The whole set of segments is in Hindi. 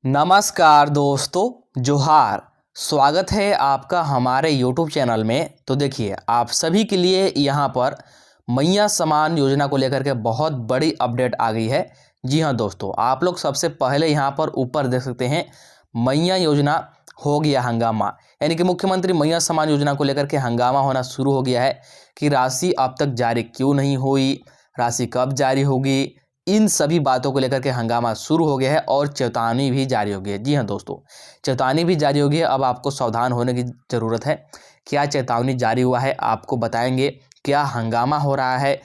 नमस्कार दोस्तों, जोहार। स्वागत है आपका हमारे YouTube चैनल में। तो देखिए, आप सभी के लिए यहाँ पर मैया समान योजना को लेकर के बहुत बड़ी अपडेट आ गई है। जी हाँ दोस्तों, आप लोग सबसे पहले यहाँ पर ऊपर देख सकते हैं, मैया योजना हो गया हंगामा। यानी कि मुख्यमंत्री मैया समान योजना को लेकर के हंगामा होना शुरू हो गया है कि राशि अब तक जारी क्यों नहीं हुई, राशि कब जारी होगी। इन सभी बातों को लेकर के हंगामा शुरू हो गया है और चेतावनी भी जारी हो गई है। जी हाँ दोस्तों, चेतावनी भी जारी हो गई है। अब आपको सावधान होने की ज़रूरत है। क्या चेतावनी जारी हुआ है आपको बताएंगे। क्या हंगामा हो रहा है,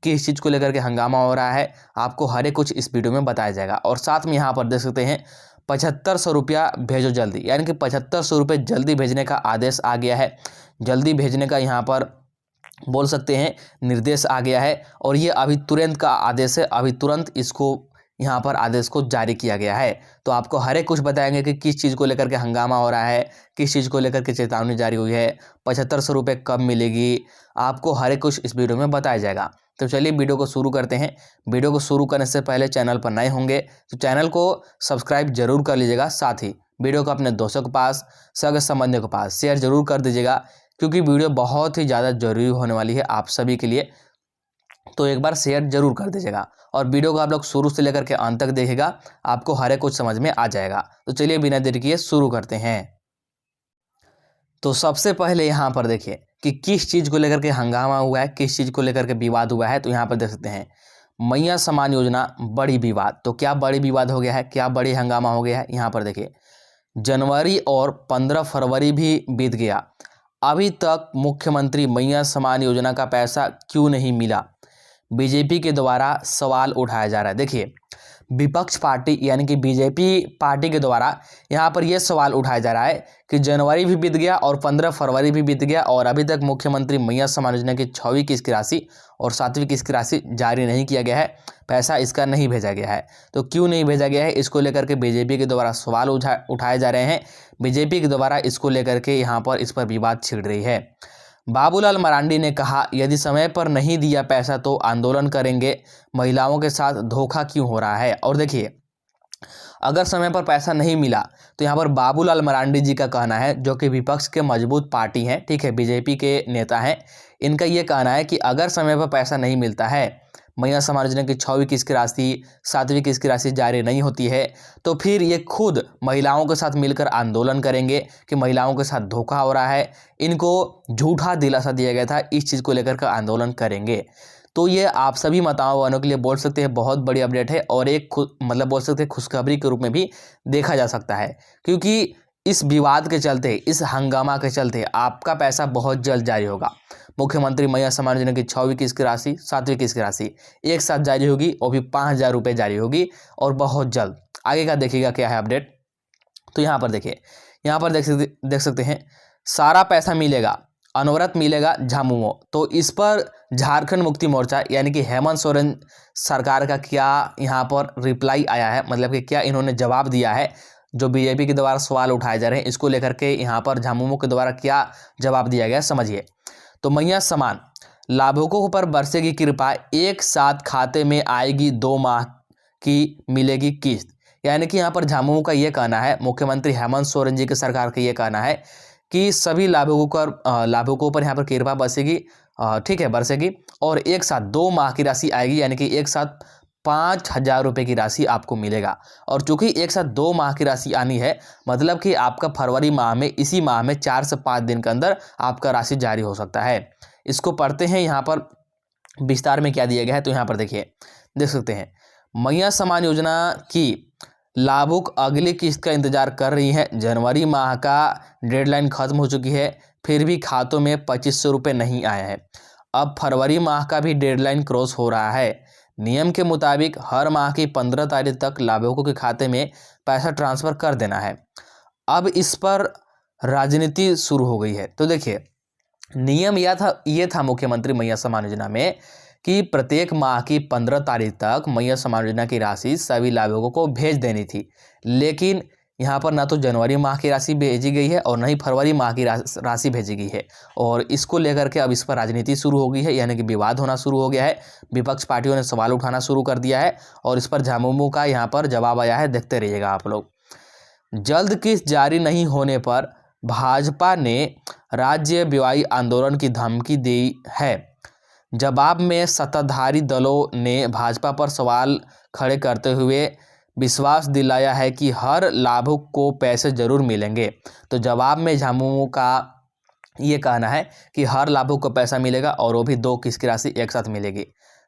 किस चीज़ को लेकर के हंगामा हो रहा है, आपको हर एक कुछ इस वीडियो में बताया जाएगा। और साथ में यहाँ पर देख सकते हैं 7500 रुपया भेजो जल्दी, यानी कि 7500 रुपये जल्दी भेजने का आदेश आ गया है। जल्दी भेजने का यहाँ पर बोल सकते हैं निर्देश आ गया है और ये अभी तुरंत का आदेश है। अभी तुरंत इसको यहाँ पर आदेश को जारी किया गया है। तो आपको हर एक कुछ बताएंगे कि किस चीज़ को लेकर के हंगामा हो रहा है, किस चीज़ को लेकर के चेतावनी जारी हुई है, 7500 रुपये कब मिलेगी, आपको हर एक कुछ इस वीडियो में बताया जाएगा। तो चलिए वीडियो को शुरू करते हैं। वीडियो को शुरू करने से पहले चैनल पर नए होंगे तो चैनल को सब्सक्राइब जरूर कर लीजिएगा। साथ ही वीडियो को अपने दोस्तों के पास, सगे संबंधियों के पास शेयर जरूर कर दीजिएगा, क्योंकि वीडियो बहुत ही ज़्यादा जरूरी होने वाली है आप सभी के लिए। तो एक बार शेयर जरूर कर दीजिएगा और वीडियो को आप लोग शुरू से लेकर के अंत तक देखेगा, आपको हर एक कुछ समझ में आ जाएगा। तो चलिए बिना देर किए शुरू करते हैं। तो सबसे पहले यहाँ पर देखिए कि किस चीज़ को लेकर के हंगामा हुआ है, किस चीज़ को लेकर के विवाद हुआ है। तो यहाँ पर देख सकते हैं मैया समान योजना बड़ी विवाद। तो क्या बड़ी विवाद हो गया है, क्या बड़ी हंगामा हो गया है। यहाँ पर देखिए, जनवरी और 15 फरवरी भी बीत गया, अभी तक मुख्यमंत्री मैया समान योजना का पैसा क्यों नहीं मिला, बीजेपी के द्वारा सवाल उठाया जा रहा है। देखिए, विपक्ष पार्टी यानी कि बीजेपी पार्टी के द्वारा यहाँ पर यह सवाल उठाया जा रहा है कि जनवरी भी बीत गया और 15 फरवरी भी बीत गया और अभी तक मुख्यमंत्री मैया समान योजना की 6वीं किस्त की राशि और 7वीं किस्त की राशि जारी नहीं किया गया है, पैसा इसका नहीं भेजा गया है। तो क्यों नहीं भेजा गया है, इसको लेकर के बीजेपी के द्वारा सवाल उठाए जा रहे हैं। बीजेपी के द्वारा इसको लेकर के यहाँ पर इस पर विवाद छिड़ रही है। बाबूलाल मरांडी ने कहा, यदि समय पर नहीं दिया पैसा तो आंदोलन करेंगे, महिलाओं के साथ धोखा क्यों हो रहा है। और देखिए, अगर समय पर पैसा नहीं मिला तो यहाँ पर बाबूलाल मरांडी जी का कहना है, जो कि विपक्ष के मजबूत पार्टी हैं, ठीक है, बीजेपी के नेता हैं, इनका ये कहना है कि अगर समय पर पैसा नहीं मिलता है, मैया समान योजना की 6वीं किस्त की राशि, 7वीं किस्त की राशि जारी नहीं होती है, तो फिर ये खुद महिलाओं के साथ मिलकर आंदोलन करेंगे कि महिलाओं के साथ धोखा हो रहा है, इनको झूठा दिलासा दिया गया था, इस चीज़ को लेकर के आंदोलन करेंगे। तो ये आप सभी माताओं बहनों के लिए बोल सकते हैं बहुत बड़ी अपडेट है और एक मतलब बोल सकते हैं खुशखबरी के रूप में भी देखा जा सकता है, क्योंकि इस विवाद के चलते, इस हंगामा के चलते आपका पैसा बहुत जल्द जारी होगा। मुख्यमंत्री मैया समान योजना की 6वीं किस्त की राशि, 7वीं किस्त की राशि एक साथ जारी होगी, वो भी 5000 रुपये जारी होगी और बहुत जल्द। आगे का देखिएगा क्या है अपडेट। तो यहाँ पर देखिए, यहाँ पर देख सकते हैं सारा पैसा मिलेगा, अनवरत मिलेगा झामुमो। तो इस पर झारखंड मुक्ति मोर्चा यानी कि हेमंत सोरेन सरकार का क्या यहाँ पर रिप्लाई आया है, मतलब कि क्या इन्होंने जवाब दिया है, जो बीजेपी के द्वारा सवाल उठाए जा रहे हैं, इसको लेकर के यहाँ पर झामुमो के द्वारा क्या जवाब दिया गया समझिए। तो मैया समान लाभुकों पर बरसेगी कृपा, एक साथ खाते में आएगी 2 माह की मिलेगी किस्त। यानी कि यहाँ पर झामुमो का ये कहना है, मुख्यमंत्री हेमंत सोरेन जी की सरकार का ये कहना है कि सभी लाभुकों पर यहाँ पर कृपा बरसेगी, ठीक है, बरसेगी और एक साथ 2 माह की राशि आएगी, यानी कि एक साथ 5000 रुपये की राशि आपको मिलेगा। और चूंकि एक साथ 2 माह की राशि आनी है, मतलब कि आपका फरवरी माह में, इसी माह में 4 से 5 दिन के अंदर आपका राशि जारी हो सकता है। इसको पढ़ते हैं यहाँ पर विस्तार में क्या दिया गया है। तो यहाँ पर देखिए, देख सकते हैं मैया समान योजना की लाभुक अगली किस्त का इंतजार कर रही है। जनवरी माह का डेडलाइन खत्म हो चुकी है, फिर भी खातों में 2500 रुपये नहीं आए हैं। अब फरवरी माह का भी डेडलाइन क्रॉस हो रहा है। नियम के मुताबिक हर माह की 15 तारीख तक लाभुकों के खाते में पैसा ट्रांसफ़र कर देना है। अब इस पर राजनीति शुरू हो गई है। तो देखिए, नियम ये था मुख्यमंत्री मैया समान योजना में कि प्रत्येक माह की 15 तारीख तक मैया समान योजना की राशि सभी लाभुकों को भेज देनी थी, लेकिन यहाँ पर ना तो जनवरी माह की राशि भेजी गई है और न ही फरवरी माह की राशि भेजी गई है। और इसको लेकर के अब इस पर राजनीति शुरू हो गई है, यानी कि विवाद होना शुरू हो गया है। विपक्ष पार्टियों ने सवाल उठाना शुरू कर दिया है और इस पर झामुमो का यहाँ पर जवाब आया है, देखते रहिएगा आप लोग। जल्द किस्त जारी नहीं होने पर भाजपा ने राज्यव्यापी आंदोलन की धमकी दी है। जवाब में सत्ताधारी दलों ने भाजपा पर सवाल खड़े करते हुए विश्वास दिलाया है कि हर लाभुक को पैसे जरूर मिलेंगे। तो जवाब में झामुमो का ये कहना है कि हर लाभुक को पैसा मिलेगा और वो भी 2 किस्त की राशि एक साथ मिलेगी।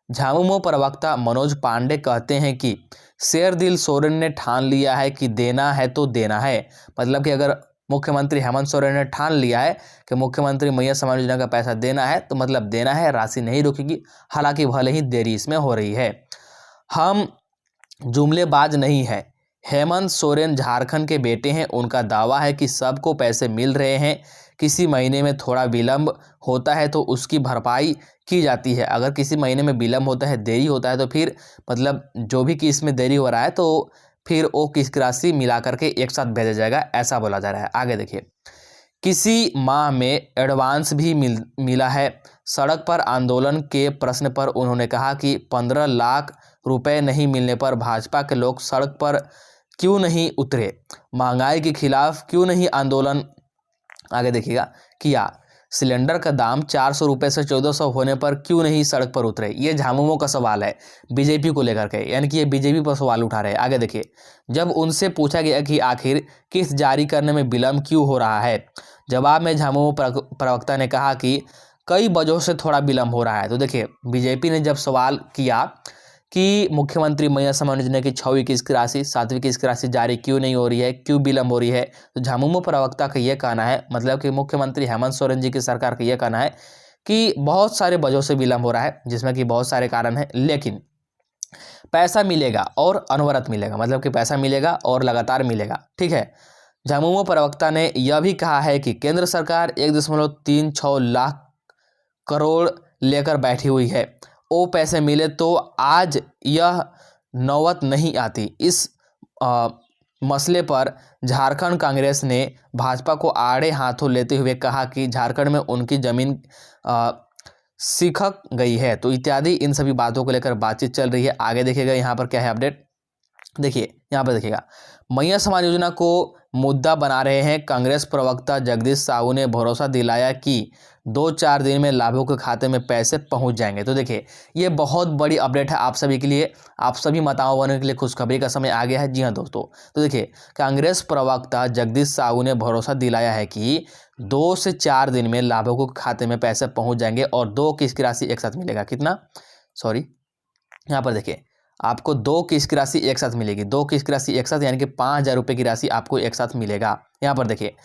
झामुमो प्रवक्ता मनोज पांडे कहते हैं कि शेरदिल सोरेन ने ठान लिया है कि देना है तो देना है। मतलब कि अगर मुख्यमंत्री हेमंत सोरेन ने ठान लिया है कि मुख्यमंत्री मैया समान योजना का पैसा देना है तो मतलब देना है, राशि नहीं रुकेगी। हालांकि भले ही देरी इसमें हो रही है। हम जुमलेबाज नहीं है। हेमंत सोरेन झारखंड के बेटे हैं। उनका दावा है कि सबको पैसे मिल रहे हैं। किसी महीने में थोड़ा विलंब होता है तो उसकी भरपाई की जाती है। अगर किसी महीने में विलंब होता है, देरी होता है तो फिर मतलब जो भी किस्त में देरी हो रहा है तो फिर वो किस्त की राशि मिला करके एक साथ भेजा जाएगा, ऐसा बोला जा रहा है। आगे देखिए, किसी माह में एडवांस भी मिला है। सड़क पर आंदोलन के प्रश्न पर उन्होंने कहा कि 15 लाख रुपए नहीं मिलने पर भाजपा के लोग सड़क पर क्यों नहीं उतरे, महंगाई के खिलाफ क्यों नहीं आंदोलन, आगे देखिएगा, किया। सिलेंडर का दाम 400 रुपये से 1400 होने पर क्यों नहीं सड़क पर उतरे। ये झामुमो का सवाल है बीजेपी को लेकर के, यानी कि ये बीजेपी पर सवाल उठा रहे हैं। आगे देखिए, जब उनसे पूछा गया कि आखिर किस्त जारी करने में विलंब क्यों हो रहा है, जवाब में झामुमो प्रवक्ता ने कहा कि कई वजहों से थोड़ा विलंब हो रहा है। तो देखिए, बीजेपी ने जब सवाल किया कि मुख्यमंत्री मैया समान योजना की 6वीं किस्त की राशि 7वीं किस्त की राशि जारी क्यों नहीं हो रही है, क्यों विलंब हो रही है, तो झामुमो प्रवक्ता का यह कहना है, मतलब कि मुख्यमंत्री हेमंत सोरेन जी की सरकार का यह कहना है कि बहुत सारे वजहों से विलंब हो रहा है, जिसमें कि बहुत सारे कारण हैं, लेकिन पैसा मिलेगा और अनवरत मिलेगा। मतलब कि पैसा मिलेगा और लगातार मिलेगा। ठीक है। झामुमो प्रवक्ता ने यह भी कहा है कि केंद्र सरकार 1.36 लाख करोड़ लेकर बैठी हुई है। वो पैसे मिले तो आज यह नौबत नहीं आती। इस मसले पर झारखंड कांग्रेस ने भाजपा को आड़े हाथों लेते हुए कहा कि झारखंड में उनकी जमीन सिखक गई है। तो इत्यादि इन सभी बातों को लेकर बातचीत चल रही है। आगे देखिएगा यहाँ पर क्या है अपडेट। देखिए यहाँ पर देखिएगा, मैया समान योजना को मुद्दा बना रहे हैं। कांग्रेस प्रवक्ता जगदीश साहू ने भरोसा दिलाया कि 2-4 दिन में लाभुक के खाते में पैसे पहुंच जाएंगे। तो देखिए, ये बहुत बड़ी अपडेट है आप सभी के लिए। आप सभी माताओं बहनों के लिए खुशखबरी का समय आ गया है। जी हाँ दोस्तों, तो देखिए, कांग्रेस प्रवक्ता जगदीश साहू ने भरोसा दिलाया है कि 2 से 4 दिन में लाभुकों के खाते में पैसे पहुँच जाएंगे और 2 किस्त की राशि एक साथ मिलेगा। कितना, सॉरी, यहाँ पर देखिए, आपको 2 किस्त की राशि एक साथ मिलेगी। 2 किस्त की राशि एक साथ, यानी कि 5000 रुपये की राशि आपको एक साथ मिलेगा। यहाँ पर देखिए,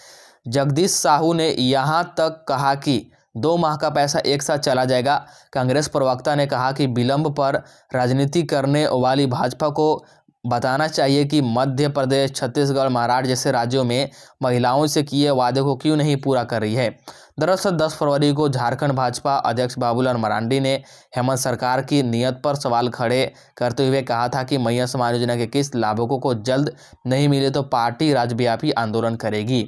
जगदीश साहू ने यहाँ तक कहा कि 2 माह का पैसा एक साथ चला जाएगा। कांग्रेस प्रवक्ता ने कहा कि विलंब पर राजनीति करने वाली भाजपा को बताना चाहिए कि मध्य प्रदेश, छत्तीसगढ़, महाराष्ट्र जैसे राज्यों में महिलाओं से किए वादे को क्यों नहीं पूरा कर रही है। दरअसल 10 फरवरी को झारखंड भाजपा अध्यक्ष बाबूलाल मरांडी ने हेमंत सरकार की नीयत पर सवाल खड़े करते हुए कहा था कि मैया समान योजना के किस्त लाभुकों को जल्द नहीं मिले तो पार्टी राज्यव्यापी आंदोलन करेगी।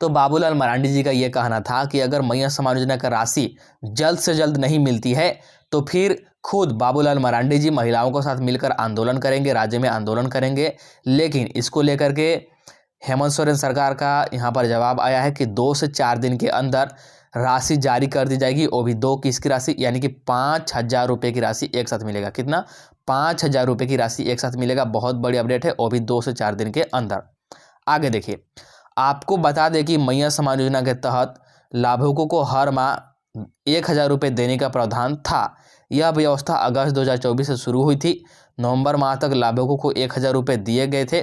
तो बाबूलाल मरांडी जी का ये कहना था कि अगर मैया समान योजना का राशि जल्द से जल्द नहीं मिलती है तो फिर खुद बाबूलाल मरांडी जी महिलाओं के साथ मिलकर आंदोलन करेंगे, राज्य में आंदोलन करेंगे। लेकिन इसको लेकर के हेमंत सोरेन सरकार का यहाँ पर जवाब आया है कि 2 से 4 दिन के अंदर राशि जारी कर दी जाएगी, वो भी 2 किस्त की राशि, यानी कि 5000 रुपये की राशि एक साथ मिलेगा। कितना, 5000 रुपये की राशि एक साथ मिलेगा। बहुत बड़ी अपडेट है, वो भी 2 से 4 दिन के अंदर। आगे देखिए, आपको बता दें कि मैया समान योजना के तहत लाभुकों को हर माह 1000 रुपये देने का प्रावधान था। यह व्यवस्था अगस्त 2024 से शुरू हुई थी। नवंबर माह तक लाभुकों को 1000 रुपये दिए गए थे,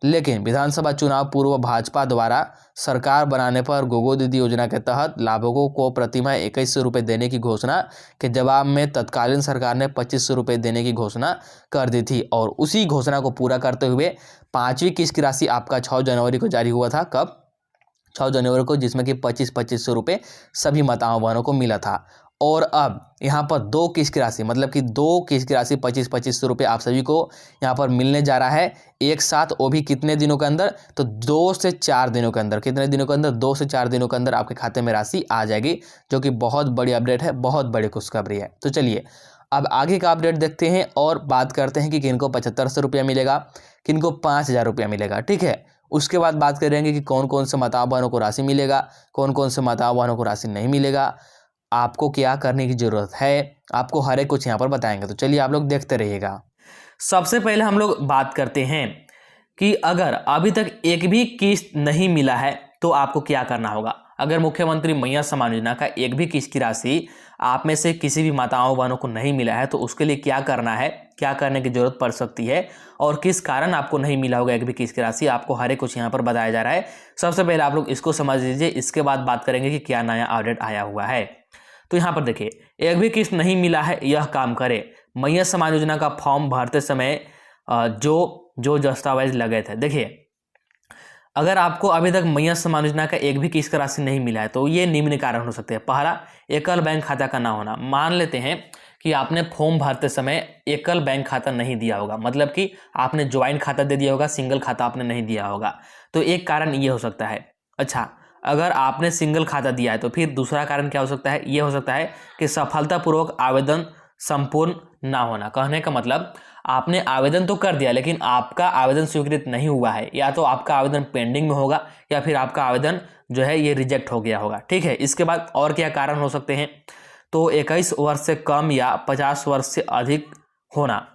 लेकिन विधानसभा चुनाव पूर्व भाजपा द्वारा सरकार बनाने पर गोगो दीदी योजना के तहत लाभुकों को प्रतिमाह 2100 रुपये देने की घोषणा के जवाब में तत्कालीन सरकार ने 2500 रुपये देने की घोषणा कर दी थी। और उसी घोषणा को पूरा करते हुए 5वीं किस्त की राशि आपका 6 जनवरी को जारी हुआ था। कब, 6 जनवरी को, जिसमें कि 2500 रुपये सभी माताओं बहनों को मिला था। और अब यहाँ पर 2 किस्त की राशि, मतलब कि 2 किस्त की राशि 2500 रुपये आप सभी को यहाँ पर मिलने जा रहा है एक साथ। वो भी कितने दिनों के अंदर, तो 2 से 4 दिनों के अंदर। कितने दिनों के अंदर, 2 से 4 दिनों के अंदर आपके खाते में राशि आ जाएगी, जो कि बहुत बड़ी अपडेट है, बहुत बड़ी खुशखबरी है। तो चलिए अब आगे का अपडेट देखते हैं और बात करते हैं कि किनको 7500 रुपया मिलेगा, किनको 5000 रुपया मिलेगा। ठीक है, उसके बाद बात करेंगे कि कौन कौन से माताओं बहनों को राशि मिलेगा, कौन कौन से माताओं बहनों को राशि नहीं मिलेगा, आपको क्या करने की ज़रूरत है, आपको हर एक कुछ यहाँ पर बताएंगे। तो चलिए आप लोग देखते रहिएगा। सबसे पहले हम लोग बात करते हैं कि अगर अभी तक एक भी किस्त नहीं मिला है तो आपको क्या करना होगा। अगर मुख्यमंत्री मैया सम्मान योजना का एक भी किस्त की राशि आप में से किसी भी माताओं बहनों को नहीं मिला है तो उसके लिए क्या करना है, क्या करने की जरूरत पड़ सकती है और किस कारण आपको नहीं मिला होगा एक भी किस्त की राशि, आपको हर एक कुछ यहाँ पर बताया जा रहा है। सबसे पहले आप लोग इसको समझ लीजिए, इसके बाद बात करेंगे कि क्या नया अपडेट आया हुआ है। तो यहाँ पर देखिए, एक भी किस्त नहीं मिला है यह काम करे। मैया सम्मान योजना का फॉर्म भरते समय जो दस्तावेज लगे थे, देखिए अगर आपको अभी तक मैया सम्मान योजना का एक भी किस्त का राशि नहीं मिला है तो ये निम्न कारण हो सकते हैं। पहला, एकल बैंक खाता का ना होना। मान लेते हैं कि आपने फॉर्म भरते समय एकल बैंक खाता नहीं दिया होगा, मतलब कि आपने ज्वाइंट खाता दे दिया होगा, सिंगल खाता आपने नहीं दिया होगा, तो एक कारण ये हो सकता है। अच्छा, अगर आपने सिंगल खाता दिया है तो फिर दूसरा कारण क्या हो सकता है, ये हो सकता है कि सफलतापूर्वक आवेदन संपूर्ण ना होना। कहने का मतलब आपने आवेदन तो कर दिया लेकिन आपका आवेदन स्वीकृत नहीं हुआ है, या तो आपका आवेदन पेंडिंग में होगा या फिर आपका आवेदन जो है ये रिजेक्ट हो गया होगा। ठीक है, इसके बाद और क्या कारण हो सकते हैं, तो 21 वर्ष से कम या 50 वर्ष से अधिक होना।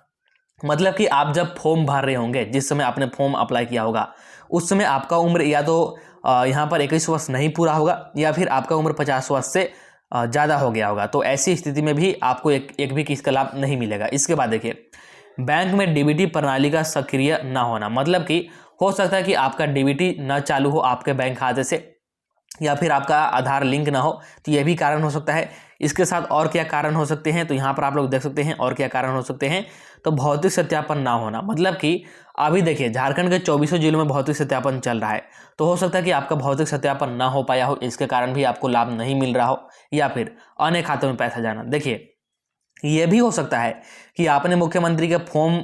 मतलब कि आप जब फॉर्म भर रहे होंगे, जिस समय आपने फॉर्म अप्लाई किया होगा उस समय आपका उम्र या तो यहाँ पर 21 वर्ष नहीं पूरा होगा या फिर आपका उम्र 50 वर्ष से ज़्यादा हो गया होगा। तो ऐसी स्थिति में भी आपको एक भी किस्त का लाभ नहीं मिलेगा। इसके बाद देखिए, बैंक में डीबीटी प्रणाली का सक्रिय ना होना। मतलब कि हो सकता है कि आपका डीबीटी ना चालू हो आपके बैंक खाते से, या फिर आपका आधार लिंक ना हो, तो यह भी कारण हो सकता है। इसके साथ और क्या कारण हो सकते हैं, तो यहाँ पर आप लोग देख सकते हैं और क्या कारण हो सकते हैं। तो भौतिक सत्यापन ना होना, मतलब कि अभी देखिए झारखंड के 24 जिलों में भौतिक सत्यापन चल रहा है, तो हो सकता है कि आपका भौतिक सत्यापन ना हो पाया हो, इसके कारण भी आपको लाभ नहीं मिल रहा हो, या फिर अन्य खातों में पैसा जाना। देखिए ये भी हो सकता है कि आपने मुख्यमंत्री के फॉर्म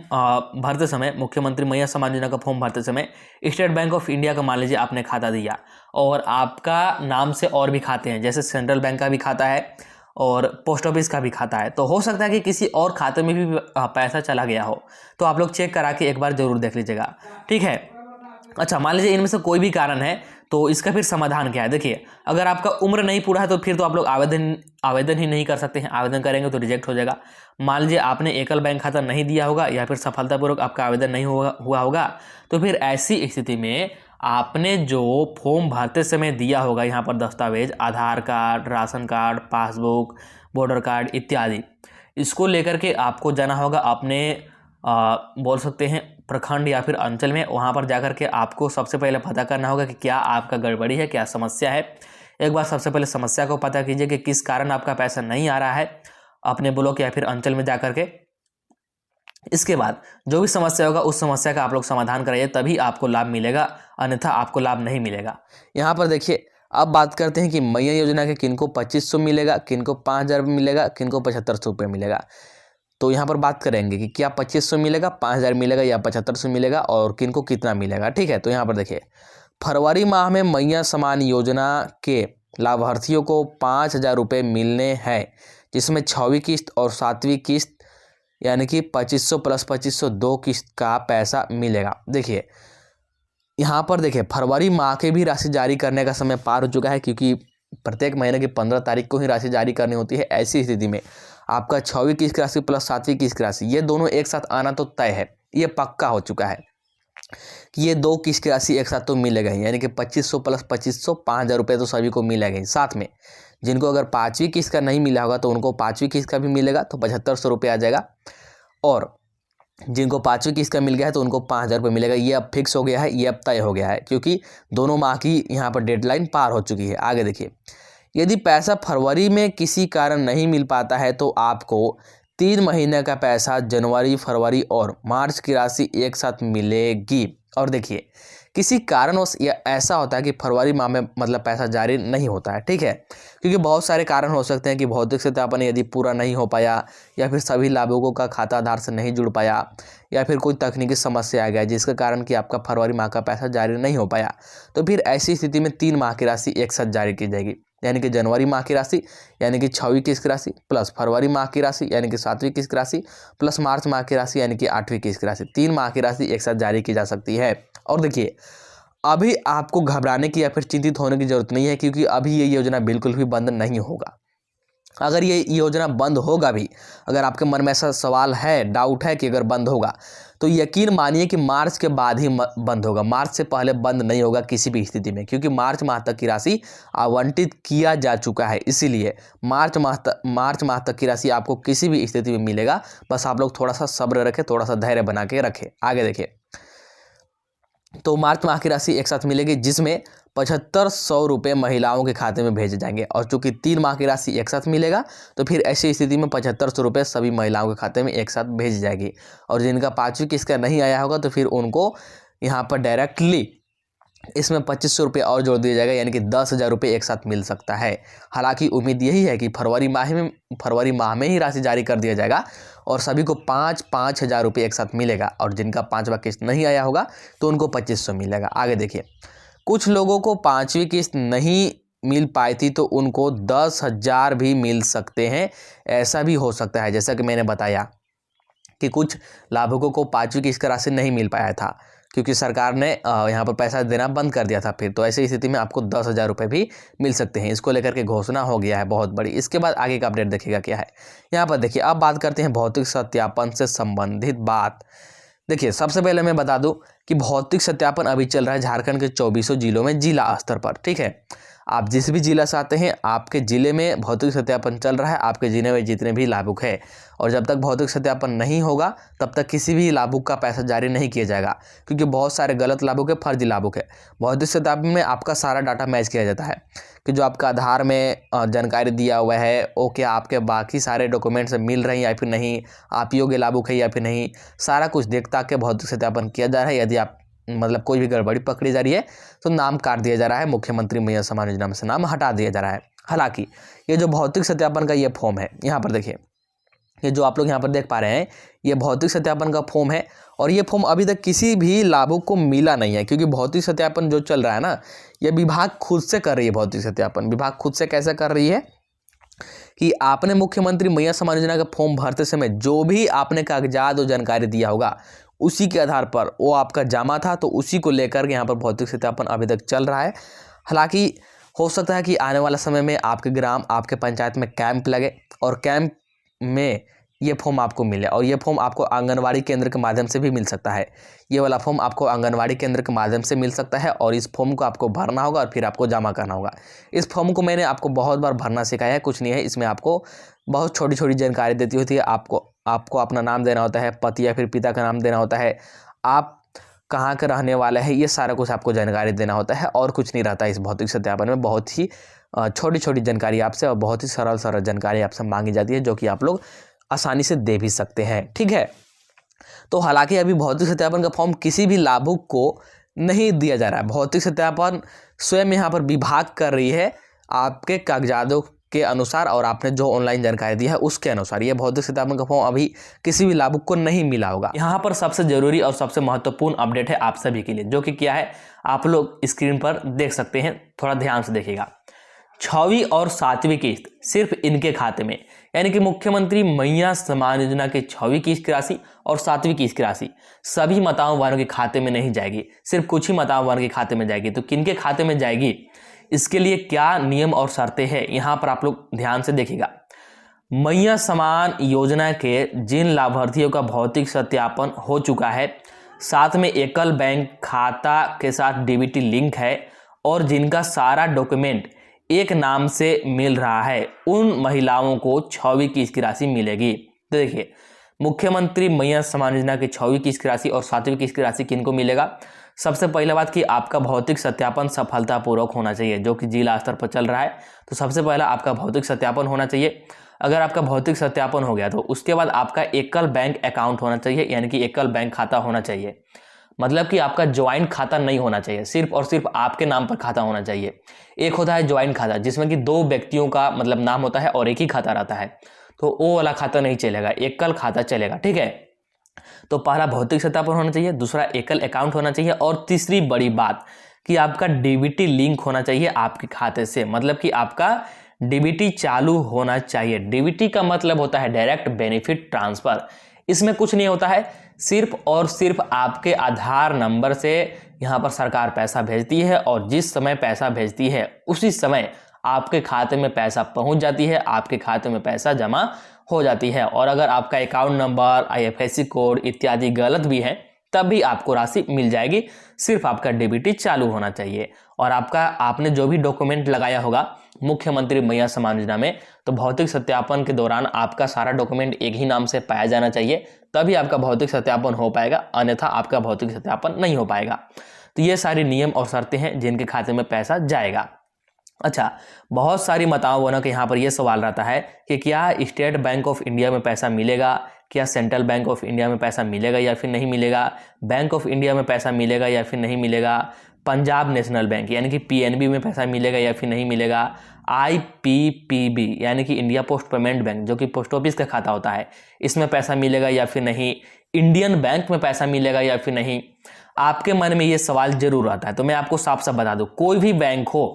भरते समय, मुख्यमंत्री मैया सम्मान योजना का फॉर्म भरते समय स्टेट बैंक ऑफ इंडिया का मान लीजिए आपने खाता दिया और आपका नाम से और भी खाते हैं, जैसे सेंट्रल बैंक का भी खाता है और पोस्ट ऑफिस का भी खाता है, तो हो सकता है कि किसी और खाते में भी पैसा चला गया हो। तो आप लोग चेक करा के एक बार जरूर देख लीजिएगा। ठीक है, अच्छा मान लीजिए इनमें से कोई भी कारण है, तो इसका फिर समाधान क्या है। देखिए अगर आपका उम्र नहीं पूरा है तो फिर तो आप लोग आवेदन ही नहीं कर सकते हैं, आवेदन करेंगे तो रिजेक्ट हो जाएगा। मान लीजिए आपने एकल बैंक खाता नहीं दिया होगा या फिर सफलतापूर्वक आपका आवेदन नहीं हुआ होगा, तो फिर ऐसी स्थिति में आपने जो फॉर्म भरते समय दिया होगा यहाँ पर दस्तावेज, Aadhaar card, ration card, passbook, voter card इत्यादि, इसको लेकर के आपको जाना होगा अपने बोल सकते हैं प्रखंड या फिर अंचल में। वहाँ पर जाकर के आपको सबसे पहले पता करना होगा कि क्या आपका गड़बड़ी है, क्या समस्या है। एक बार सबसे पहले समस्या को पता कीजिए कि किस कारण आपका पैसा नहीं आ रहा है अपने ब्लॉक या फिर अंचल में जाकर के। इसके बाद जो भी समस्या होगा उस समस्या का आप लोग समाधान कराइए, तभी आपको लाभ मिलेगा, अन्यथा आपको लाभ नहीं मिलेगा। यहाँ पर देखिए अब बात करते हैं कि मैया योजना के किनको 2500 मिलेगा, किनको 5000 मिलेगा, किनको 7500 रुपये मिलेगा। तो यहाँ पर बात करेंगे कि क्या 2500 मिलेगा, 5000 मिलेगा या 7500 मिलेगा और किनको कितना मिलेगा। ठीक है, तो यहाँ पर देखिए फरवरी माह में मैया सम्मान योजना के लाभार्थियों को 5000 रुपये मिलने हैं, जिसमें 6वीं किस्त और 7वीं किस्त यानी कि 2500 प्लस 2500 2 किस्त का पैसा मिलेगा। देखिए यहाँ पर देखिए फरवरी माह के भी राशि जारी करने का समय पार हो चुका है, क्योंकि प्रत्येक महीने की 15 तारीख को ही राशि जारी करनी होती है। ऐसी स्थिति में आपका 6वीं किस्त की राशि प्लस 7वीं किस्त की राशि, ये दोनों एक साथ आना तो तय है, ये पक्का हो चुका है कि ये 2 किस्त की राशि एक साथ तो मिलेगा ही, यानी कि 2500 प्लस 2500 5000 रुपये तो सभी को मिलेगा ही। साथ में जिनको अगर 5वीं किस्त का नहीं मिला होगा तो उनको 5वीं किस्त का भी मिलेगा, तो 7500 रुपये आ जाएगा। और जिनको 5वीं किस्त का मिल गया है तो उनको 5000 रुपये मिलेगा। ये अब फिक्स हो गया है, ये अब तय हो गया है, क्योंकि दोनों माह की यहाँ पर डेडलाइन पार हो चुकी है। आगे देखिए, यदि पैसा फरवरी में किसी कारण नहीं मिल पाता है तो आपको 3 महीने का पैसा जनवरी, फरवरी और मार्च की राशि एक साथ मिलेगी। और देखिए किसी कारणवश यह ऐसा होता है कि फरवरी माह में मतलब पैसा जारी नहीं होता है। ठीक है, क्योंकि बहुत सारे कारण हो सकते हैं कि भौतिक सत्यापन यदि पूरा नहीं हो पाया, या फिर सभी लाभुकों का खाता आधार से नहीं जुड़ पाया, या फिर कोई तकनीकी समस्या आ गया जिसके कारण कि आपका फरवरी माह का पैसा जारी नहीं हो पाया, तो फिर ऐसी स्थिति में 3 माह की राशि एक साथ जारी की जाएगी, यानी कि जनवरी माह की राशि यानी कि 6वीं किस्त की राशि प्लस फरवरी माह की राशि यानी कि 7वीं किस्त की राशि प्लस मार्च माह की राशि यानी कि 8वीं किस्त की राशि, 3 माह की राशि एक साथ जारी की जा सकती है। और देखिए अभी आपको घबराने की या फिर चिंतित होने की ज़रूरत नहीं है, क्योंकि अभी ये योजना बिल्कुल भी बंद नहीं होगा। अगर ये योजना बंद होगा भी, अगर आपके मन में ऐसा सवाल है, डाउट है कि अगर बंद होगा, तो यकीन मानिए कि मार्च के बाद ही बंद होगा। मार्च से पहले बंद नहीं होगा किसी भी स्थिति में, क्योंकि मार्च माह तक की राशि आवंटित किया जा चुका है। इसीलिए मार्च माह तक की राशि आपको किसी भी स्थिति में मिलेगा। बस आप लोग थोड़ा सा सब्र रखें, थोड़ा सा धैर्य बना के रखें। आगे देखिए, तो मार्च माह की राशि एक साथ मिलेगी, जिसमें 7500 रुपये महिलाओं के खाते में भेजे जाएंगे। और चूंकि 3 माह की राशि एक साथ मिलेगा, तो फिर ऐसी स्थिति में 7500 रुपये सभी महिलाओं के खाते में एक साथ भेजी जाएगी। और जिनका 5वीं किस्त का नहीं आया होगा, तो फिर उनको यहाँ पर डायरेक्टली इसमें 2500 रुपये और जोड़ दिया जाएगा, यानी कि 10,000 रुपये एक साथ मिल सकता है। हालांकि उम्मीद यही है कि फरवरी माह में ही राशि जारी कर दिया जाएगा और सभी को 5-5 हज़ार रुपये एक साथ मिलेगा। और जिनका 5वां किस्त नहीं आया होगा, तो उनको 2500 मिलेगा। आगे देखिए, कुछ लोगों को 5वीं किस्त नहीं मिल पाई थी, तो उनको 10,000 भी मिल सकते हैं। ऐसा भी हो सकता है, जैसा कि मैंने बताया कि कुछ लाभुकों को 5वीं किस्त का राशि नहीं मिल पाया था, क्योंकि सरकार ने यहाँ पर पैसा देना बंद कर दिया था। फिर तो ऐसी स्थिति में आपको 10,000 रुपये भी मिल सकते हैं। इसको लेकर के घोषणा हो गया है बहुत बड़ी। इसके बाद आगे का अपडेट देखिएगा क्या है। यहाँ पर देखिए, अब बात करते हैं भौतिक सत्यापन से संबंधित बात। देखिए, सबसे पहले मैं बता दूं कि भौतिक सत्यापन अभी चल रहा है झारखंड के 24 जिलों में जिला स्तर पर। ठीक है, आप जिस भी जिला से आते हैं, आपके जिले में भौतिक सत्यापन चल रहा है, आपके जिले में जितने भी लाभुक है। और जब तक भौतिक सत्यापन नहीं होगा, तब तक किसी भी लाभुक का पैसा जारी नहीं किया जाएगा, क्योंकि बहुत सारे गलत लाभुक है, फर्जी लाभुक है। भौतिक सत्यापन में आपका सारा डाटा मैच किया जाता है कि जो आपका आधार में जानकारी दिया हुआ है, वो क्या आपके बाकी सारे डॉक्यूमेंट्स मिल रही हैं या फिर नहीं, आप योग्य लाभुक है या फिर नहीं, सारा कुछ देखता के भौतिक सत्यापन किया जा रहा है। यदि आप मतलब कोई भी गड़बड़ी पकड़ी जा रही है, तो नाम काट दिया जा रहा है, मुख्यमंत्री मैया सम्मान योजना में से नाम हटा दिया जा रहा है। हालांकि ये जो भौतिक सत्यापन का ये फॉर्म है, यहाँ पर देखिए, ये जो आप लोग यहाँ पर देख पा रहे हैं, ये भौतिक सत्यापन का फॉर्म है। और ये फॉर्म अभी तक किसी भी लाभुक को मिला नहीं है, क्योंकि भौतिक सत्यापन जो चल रहा है ना, ये विभाग खुद से कर रही है। भौतिक सत्यापन विभाग खुद से कैसे कर रही है कि आपने मुख्यमंत्री मैया सम्मान योजना का फॉर्म भरते समय जो भी आपने कागजात और जानकारी दिया होगा, उसी के आधार पर वो आपका जमा था, तो उसी को लेकर के यहाँ पर भौतिक सत्यापन अभी तक चल रहा है। हालांकि हो सकता है कि आने वाला समय में आपके ग्राम, आपके पंचायत में कैंप लगे और कैंप में ये फॉर्म आपको मिले, और ये फॉर्म आपको आंगनवाड़ी केंद्र के माध्यम से भी मिल सकता है। ये वाला फॉर्म आपको आंगनवाड़ी केंद्र के माध्यम से मिल सकता है, और इस फॉर्म को आपको भरना होगा और फिर आपको जमा करना होगा। इस फॉर्म को मैंने आपको बहुत बार भरना सिखाया है, कुछ नहीं है इसमें। आपको बहुत छोटी छोटी जानकारी देती होती है। आपको अपना नाम देना होता है, पति या फिर पिता का नाम देना होता है, आप कहाँ के रहने वाले हैं, ये सारा कुछ आपको जानकारी देना होता है, और कुछ नहीं रहता इस भौतिक सत्यापन में। बहुत ही छोटी छोटी जानकारी आपसे और बहुत ही सरल जानकारी आपसे मांगी जाती है, जो कि आप लोग आसानी से दे भी सकते हैं। ठीक है, तो हालांकि अभी भौतिक सत्यापन का फॉर्म किसी भी लाभुक को नहीं दिया जा रहा है। भौतिक सत्यापन स्वयं यहाँ पर विभाग कर रही है, आपके कागजातों के अनुसार और आपने जो ऑनलाइन जानकारी दी है उसके अनुसार। ये भौतिक सत्यापन का फॉर्म अभी किसी भी लाभुक को नहीं मिला होगा। यहाँ पर सबसे जरूरी और सबसे महत्वपूर्ण अपडेट है आप सभी के लिए, जो कि क्या है आप लोग स्क्रीन पर देख सकते हैं, थोड़ा ध्यान से देखिएगा। 6वीं और 7वीं किस्त सिर्फ इनके खाते में, यानी कि मुख्यमंत्री मैया सम्मान योजना की 6वीं किस्त की राशि और 7वीं किस्त की राशि सभी माताओं बहनों के खाते में नहीं जाएगी, सिर्फ कुछ ही माताओं बहनों के खाते में जाएगी। तो किनके खाते में जाएगी, इसके लिए क्या नियम और शर्तें हैं, यहाँ पर आप लोग ध्यान से देखिएगा। मैया सम्मान योजना के जिन लाभार्थियों का भौतिक सत्यापन हो चुका है, साथ में एकल बैंक खाता के साथ डीबीटी लिंक है, और जिनका सारा डॉक्यूमेंट एक नाम से मिल रहा है, उन महिलाओं को 6वीं किस्त की राशि मिलेगी। तो देखिए, मुख्यमंत्री मैया सम्मान योजना की 6वीं किस्त की राशि और 7वीं किस्त की राशि किनको मिलेगा। सबसे पहला बात कि आपका भौतिक सत्यापन सफलतापूर्वक होना चाहिए, जो कि जिला स्तर पर चल रहा है। तो सबसे पहला आपका भौतिक सत्यापन होना चाहिए। अगर आपका भौतिक सत्यापन हो गया, तो उसके बाद आपका एकल बैंक अकाउंट होना चाहिए, यानी कि एकल बैंक खाता होना चाहिए। मतलब कि आपका ज्वाइंट खाता नहीं होना चाहिए, सिर्फ और सिर्फ आपके नाम पर खाता होना चाहिए। एक होता है ज्वाइंट खाता, जिसमें कि 2 व्यक्तियों का मतलब नाम होता है और एक ही खाता रहता है, तो वो वाला खाता नहीं चलेगा, एकल खाता चलेगा। ठीक है, तो पहला भौतिक सत्यापन होना चाहिए, दूसरा एकल अकाउंट होना चाहिए, और तीसरी बड़ी बात कि आपका डीबीटी लिंक होना चाहिए आपके खाते से, मतलब कि आपका डीबीटी चालू होना चाहिए। डीबीटी का मतलब होता है डायरेक्ट बेनिफिट ट्रांसफर। इसमें कुछ नहीं होता है, सिर्फ और सिर्फ आपके आधार नंबर से यहाँ पर सरकार पैसा भेजती है और जिस समय पैसा भेजती है उसी समय आपके खाते में पैसा पहुँच जाती है, आपके खाते में पैसा जमा हो जाती है। और अगर आपका अकाउंट नंबर, IFSC कोड इत्यादि गलत भी है तब भी आपको राशि मिल जाएगी। सिर्फ आपका डीबीटी चालू होना चाहिए और आपने जो भी डॉक्यूमेंट लगाया होगा मुख्यमंत्री मैया सम्मान योजना में, तो भौतिक सत्यापन के दौरान आपका सारा डॉक्यूमेंट एक ही नाम से पाया जाना चाहिए, तभी आपका भौतिक सत्यापन हो पाएगा, अन्यथा आपका भौतिक सत्यापन नहीं हो पाएगा। तो ये सारी नियम और शर्तें हैं जिनके खाते में पैसा जाएगा। अच्छा, बहुत सारी माताओं बहनों के यहाँ पर यह सवाल रहता है कि क्या स्टेट बैंक ऑफ इंडिया में पैसा मिलेगा, क्या सेंट्रल बैंक ऑफ इंडिया में पैसा मिलेगा या फिर नहीं मिलेगा, बैंक ऑफ इंडिया में पैसा मिलेगा या फिर नहीं मिलेगा, पंजाब नेशनल बैंक यानी कि PNB में पैसा मिलेगा या फिर नहीं मिलेगा, IPPB यानी कि इंडिया पोस्ट पेमेंट बैंक जो कि पोस्ट ऑफिस का खाता होता है, इसमें पैसा मिलेगा या फिर नहीं, इंडियन बैंक में पैसा मिलेगा या फिर नहीं। आपके मन में ये सवाल जरूर आता है। तो मैं आपको साफ साफ बता दूं, कोई भी बैंक हो,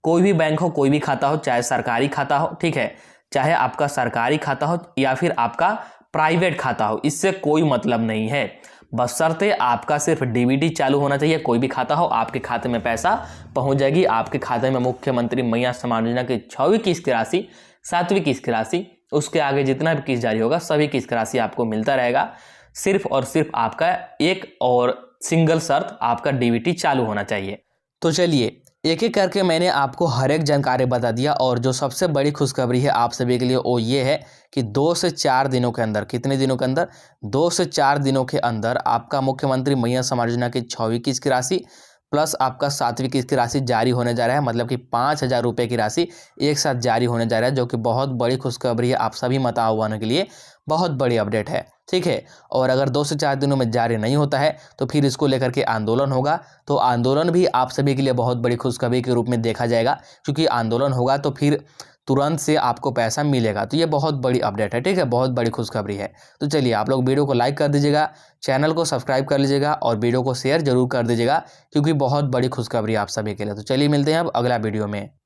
कोई भी खाता हो, चाहे सरकारी खाता हो, ठीक है, चाहे आपका सरकारी खाता हो या फिर आपका प्राइवेट खाता हो, इससे कोई मतलब नहीं है। बशर्ते आपका सिर्फ डीबीटी चालू होना चाहिए। कोई भी खाता हो, आपके खाते में पैसा पहुंच जाएगी। आपके खाते में मुख्यमंत्री मैया सम्मान योजना की 6वीं किस्त की राशि, 7वीं किस्त की राशि, उसके आगे जितना भी किस्त जारी होगा सभी किस्त की राशि आपको मिलता रहेगा। सिर्फ और सिर्फ आपका एक और सिंगल शर्त, आपका डीबीटी चालू होना चाहिए। तो चलिए एक एक करके मैंने आपको हर एक जानकारी बता दिया और जो सबसे बड़ी खुशखबरी है आप सभी के लिए वो ये है कि 2 से 4 दिनों के अंदर, कितने दिनों के अंदर, 2 से 4 दिनों के अंदर आपका मुख्यमंत्री मैया सम्मान योजना की 6वीं किस्त की राशि प्लस आपका 7वीं किस्त की राशि जारी होने जा रहा है। मतलब कि 5,000 रुपये की राशि एक साथ जारी होने जा रहा है, जो कि बहुत बड़ी खुशखबरी है आप सभी माताओं बहनों के लिए, बहुत बड़ी अपडेट है, ठीक है। और अगर 2 से 4 दिनों में जारी नहीं होता है तो फिर इसको लेकर के आंदोलन होगा। तो आंदोलन भी आप सभी के लिए बहुत बड़ी खुशखबरी के रूप में देखा जाएगा, क्योंकि आंदोलन होगा तो फिर तुरंत से आपको पैसा मिलेगा। तो ये बहुत बड़ी अपडेट है, ठीक है, बहुत बड़ी खुशखबरी है। तो चलिए आप लोग वीडियो को लाइक कर दीजिएगा, चैनल को सब्सक्राइब कर लीजिएगा और वीडियो को शेयर जरूर कर दीजिएगा, क्योंकि बहुत बड़ी खुशखबरी आप सभी के लिए। तो चलिए मिलते हैं अब अगला वीडियो में।